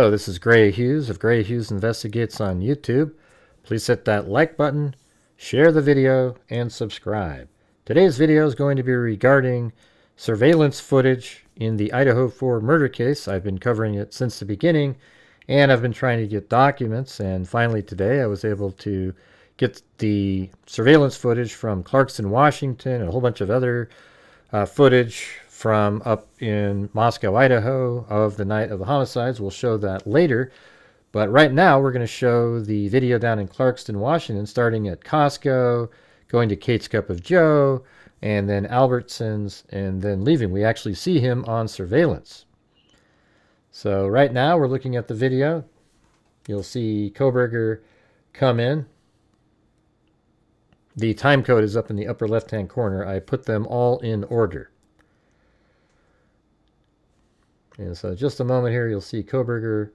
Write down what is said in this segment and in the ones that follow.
Hello, this is Grant Hughes of Grant Hughes Investigates on YouTube. Please hit that like button, share the video, and subscribe. Today's video is going to be regarding surveillance footage in the Idaho 4 murder case. I've been covering it since the beginning, and I've been trying to get documents, and finally today I was able to get the surveillance footage from Clarkston, Washington, and a whole bunch of other footage from up in Moscow, Idaho, of the night of the homicides. We'll show that later. But right now, we're going to show the video down in Clarkston, Washington, starting at Costco, going to Kate's Cup of Joe, and then Albertsons, and then leaving. We actually see him on surveillance. So right now, we're looking at the video. You'll see Kohberger come in. The time code is up in the upper left-hand corner. I put them all in order. And so just a moment here, you'll see Kohberger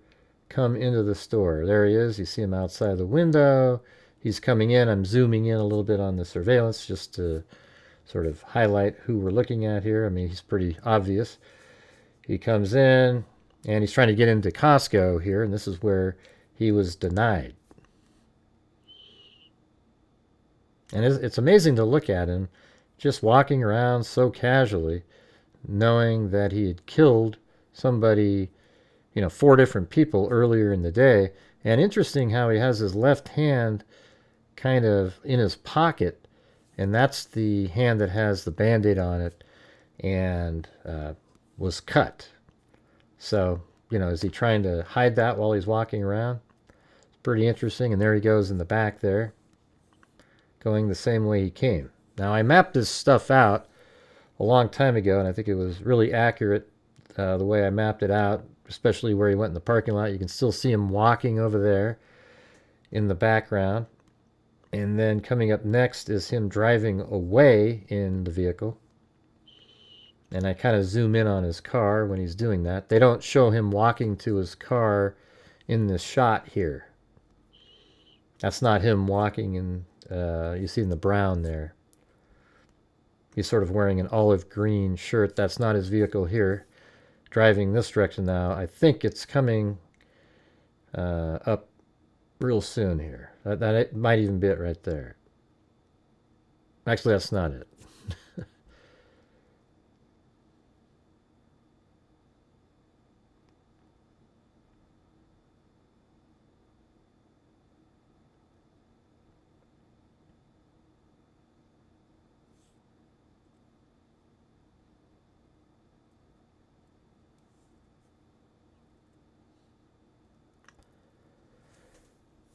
come into the store. There he is. You see him outside the window. He's coming in. I'm zooming in a little bit on the surveillance just to sort of highlight who we're looking at here. I mean, he's pretty obvious. He comes in, and he's trying to get into Costco here, and this is where he was denied. And it's amazing to look at him just walking around so casually, knowing that he had killed somebody, 4 different people earlier in the day. And interesting how he has his left hand kind of in his pocket, and that's the hand that has the Band-Aid on it and was cut. So, is he trying to hide that while he's walking around? It's pretty interesting. And there he goes in the back there, going the same way he came. Now, I mapped this stuff out a long time ago, and I think it was really accurate the way I mapped it out, especially where he went in the parking lot. You can still see him walking over there in the background. And then coming up next is him driving away in the vehicle. And I kind of zoom in on his car when he's doing that. They don't show him walking to his car in this shot here. That's not him walking in, you see in the brown there. He's sort of wearing an olive green shirt. That's not his vehicle here. Driving this direction now. I think it's coming up real soon here. That might even be it right there. Actually, that's not it.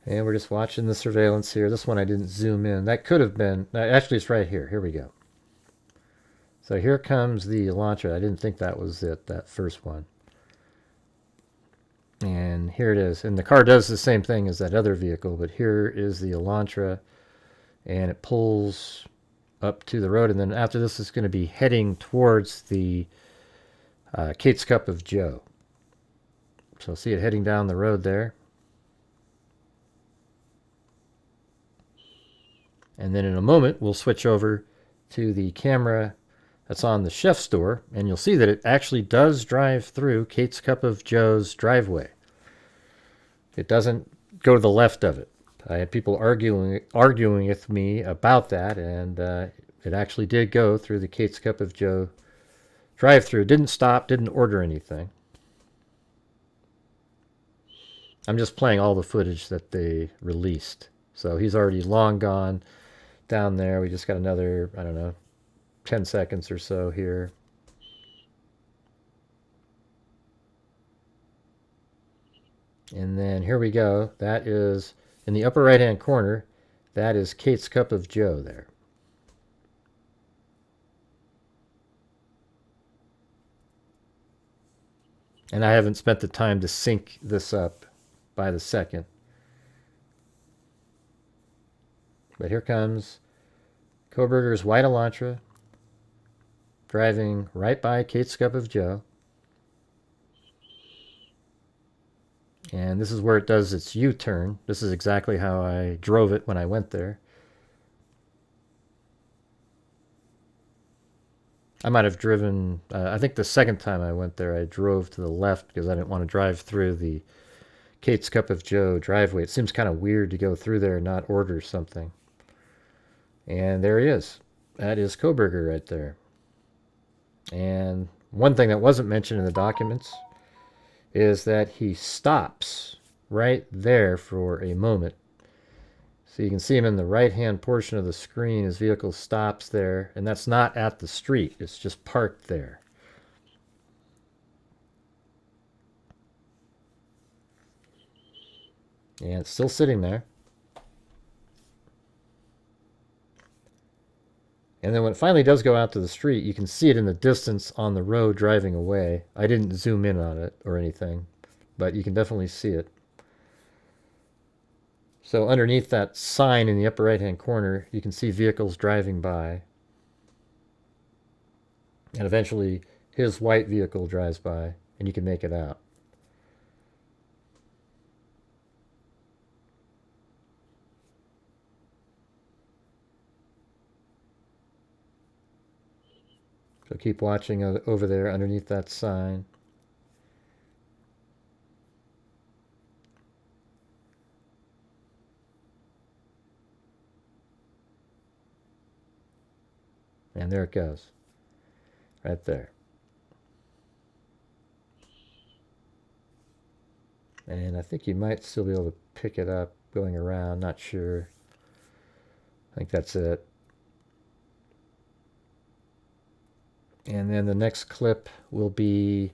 And we're just watching the surveillance here. This one I didn't zoom in. That could have been, actually it's right here. Here we go. So here comes the Elantra. I didn't think that was it, that first one. And here it is. And the car does the same thing as that other vehicle, but here is the Elantra. And it pulls up to the road. And then after this, it's going to be heading towards the Kate's Cup of Joe. So see it heading down the road there. And then in a moment, we'll switch over to the camera that's on the chef's door, and you'll see that it actually does drive through Kate's Cup of Joe's driveway. It doesn't go to the left of it. I had people arguing with me about that, and it actually did go through the Kate's Cup of Joe drive-through. Didn't stop, didn't order anything. I'm just playing all the footage that they released. So he's already long gone down there. We just got another, 10 seconds or so here. And then here we go. That is in the upper right hand corner. That is Kate's Cup of Joe there. And I haven't spent the time to sync this up by the second. But here comes Kohberger's white Elantra driving right by Kate's Cup of Joe. And this is where it does its U-turn. This is exactly how I drove it when I went there. I might have driven, I think the second time I went there, I drove to the left because I didn't want to drive through the Kate's Cup of Joe driveway. It seems kind of weird to go through there and not order something. And there he is. That is Kohberger right there. And one thing that wasn't mentioned in the documents is that he stops right there for a moment. So you can see him in the right-hand portion of the screen. His vehicle stops there, and that's not at the street. It's just parked there. And it's still sitting there. And then when it finally does go out to the street, you can see it in the distance on the road driving away. I didn't zoom in on it or anything, but you can definitely see it. So underneath that sign in the upper right-hand corner, you can see vehicles driving by. And eventually his white vehicle drives by, and you can make it out. So keep watching over there underneath that sign. And there it goes. Right there. And I think you might still be able to pick it up going around. Not sure. I think that's it. And then the next clip will be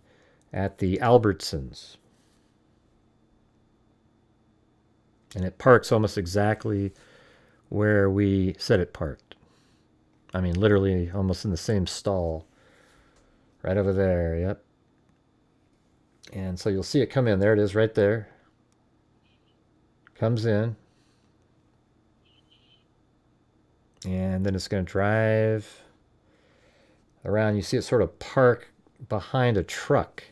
at the Albertsons. And it parks almost exactly where we said it parked. I mean, literally almost in the same stall. Right over there, yep. And so you'll see it come in. There it is right there. Comes in. And then it's going to drive around. You see it sort of park behind a truck.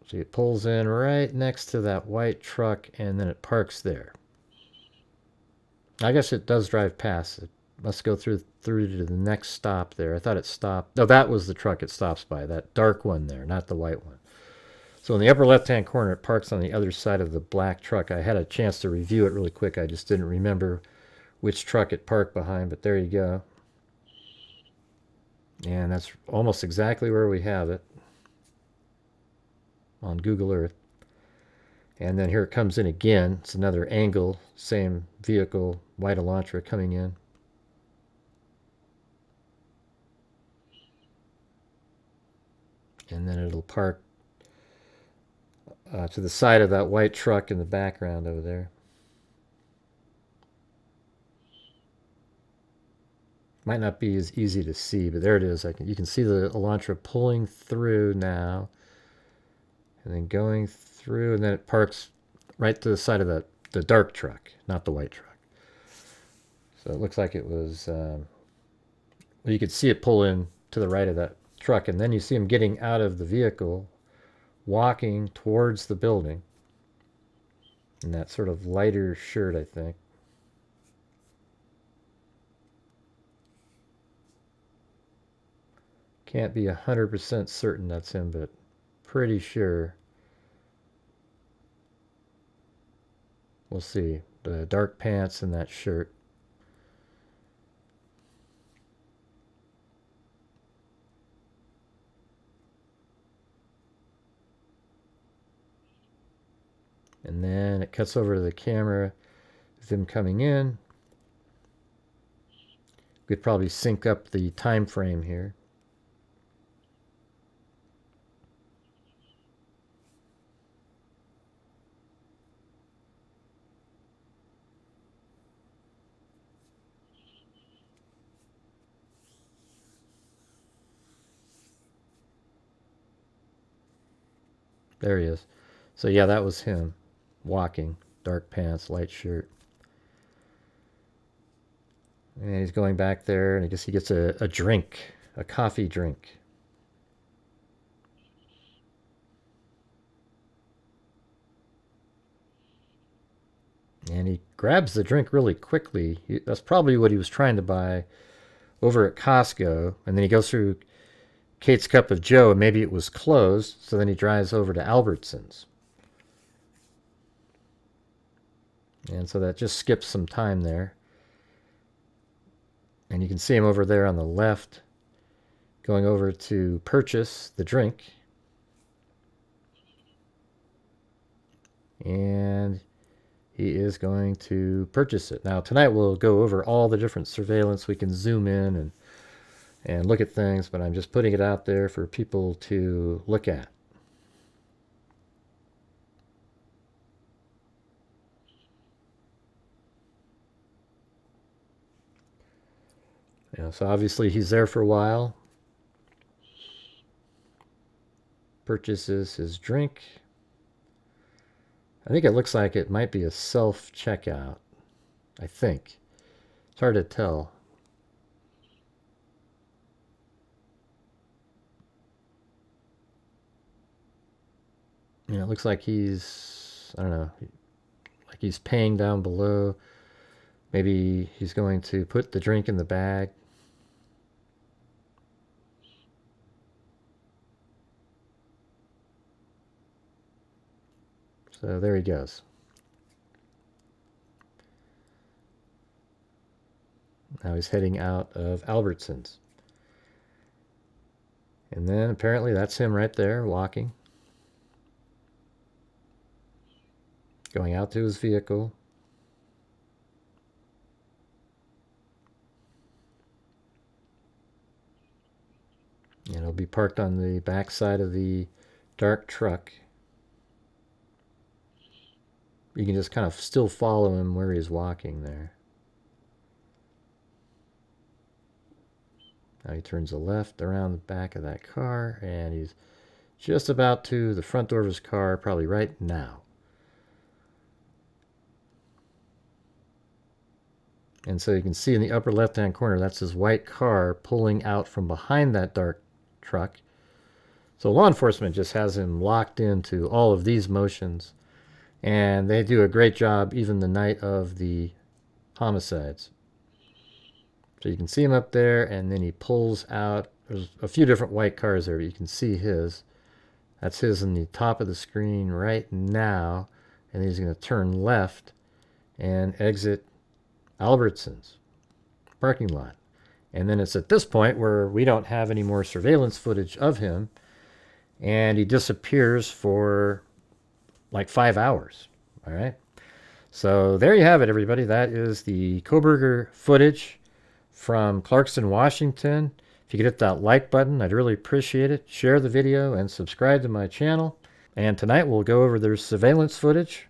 So it pulls in right next to that white truck, and then it parks there. I guess it does drive past. It must go through to the next stop there. I thought it stopped. No, that was the truck it stops by, that dark one there, not the white one. So in the upper left-hand corner, it parks on the other side of the black truck. I had a chance to review it really quick. I just didn't remember which truck it parked behind, but there you go. And that's almost exactly where we have it on Google Earth. And then here it comes in again. It's another angle, same vehicle, white Elantra coming in. And then it'll park to the side of that white truck in the background over there. Might not be as easy to see, but there it is. You can see the Elantra pulling through now. And then going through, and then it parks right to the side of the dark truck, not the white truck. So it looks like it was, well, you could see it pull in to the right of that truck, and then you see him getting out of the vehicle, walking towards the building. In that sort of lighter shirt, I think. Can't be 100% certain that's him, but pretty sure. We'll see. The dark pants and that shirt. And then it cuts over to the camera of him coming in. We'd probably sync up the time frame here. There he is. So yeah, that was him walking. Dark pants, light shirt. And he's going back there, and I guess he gets a drink, a coffee drink. And he grabs the drink really quickly. That's probably what he was trying to buy over at Costco. And then he goes through Kate's Cup of Joe, and maybe it was closed, so then he drives over to Albertsons. And so that just skips some time there. And you can see him over there on the left going over to purchase the drink. And he is going to purchase it. Now tonight we'll go over all the different surveillance. We can zoom in and look at things, but I'm just putting it out there for people to look at. So obviously he's there for a while. Purchases his drink. I think it looks like it might be a self-checkout. I think. It's hard to tell. It looks like he's, I don't know, like he's paying down below. Maybe he's going to put the drink in the bag. So there he goes. Now he's heading out of Albertsons. And then apparently that's him right there walking. Going out to his vehicle. And it'll be parked on the back side of the dark truck. You can just kind of still follow him where he's walking there. Now he turns the left around the back of that car, and he's just about to the front door of his car, probably right now. And so you can see in the upper left-hand corner, that's his white car pulling out from behind that dark truck. So law enforcement just has him locked into all of these motions. And they do a great job even the night of the homicides. So you can see him up there, and then he pulls out. There's a few different white cars there, but you can see his. That's his in the top of the screen right now. And he's going to turn left and exit Albertsons parking lot. And then it's at this point where we don't have any more surveillance footage of him. And he disappears for like 5 hours. All right. So there you have it, everybody. That is the Kohberger footage from Clarkston, Washington. If you could hit that like button, I'd really appreciate it. Share the video and subscribe to my channel. And tonight we'll go over their surveillance footage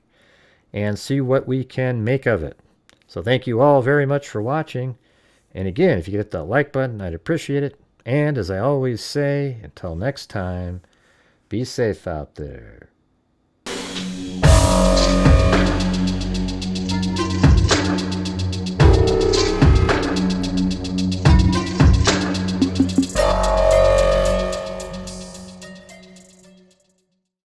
and see what we can make of it. So thank you all very much for watching. And again, if you could hit that like button, I'd appreciate it. And as I always say, until next time, be safe out there.